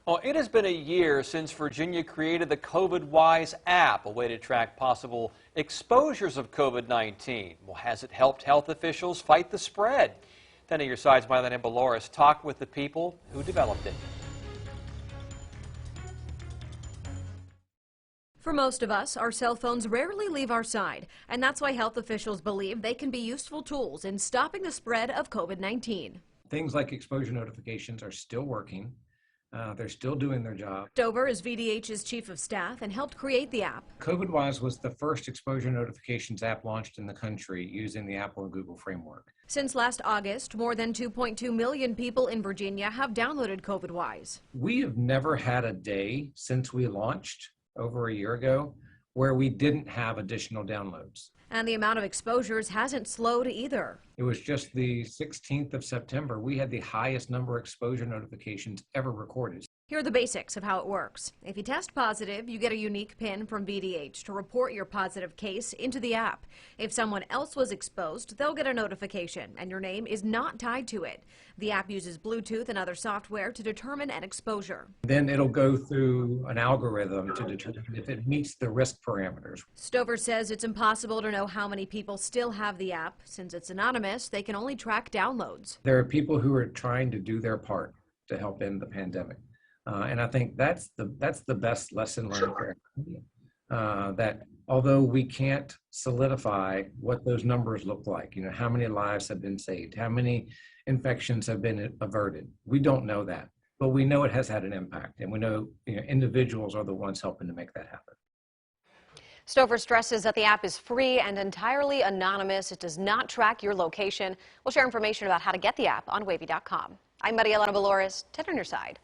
Well, it has been a year since Virginia created the COVIDWISE app, a way to track possible exposures of COVID-19. Well, has it helped health officials fight the spread? 10 of your side's Marielena and Balouris talked with the people who developed it. For most of us, our cell phones rarely leave our side, and that's why health officials believe they can be useful tools in stopping the spread of COVID-19. Things like exposure notifications are still working. They're still doing their job. Stover is VDH's chief of staff and helped create the app. COVIDWISE was the first exposure notifications app launched in the country using the Apple and Google framework. Since last August, more than 2.2 million people in Virginia have downloaded COVIDWISE. We have never had a day since we launched over a year ago where we didn't have additional downloads. And the amount of exposures hasn't slowed either. It was just the 16th of September. We had the highest number of exposure notifications ever recorded. Here are the basics of how it works. If you test positive, you get a unique PIN from VDH to report your positive case into the app. If someone else was exposed, they'll get a notification, and your name is not tied to it. The app uses Bluetooth and other software to determine an exposure. Then it'll go through an algorithm to determine if it meets the risk parameters. Stover says it's impossible to know how many people still have the app. Since it's anonymous, they can only track downloads. There are people who are trying to do their part to help end the pandemic. And I think that's the best lesson learned for everybody. That although we can't solidify what those numbers look like, how many lives have been saved, how many infections have been averted, we don't know that. But we know it has had an impact, and we know, individuals are the ones helping to make that happen. Stover stresses that the app is free and entirely anonymous. It does not track your location. We'll share information about how to get the app on WAVY.com. I'm Marielena, Balouris, 10 on your side.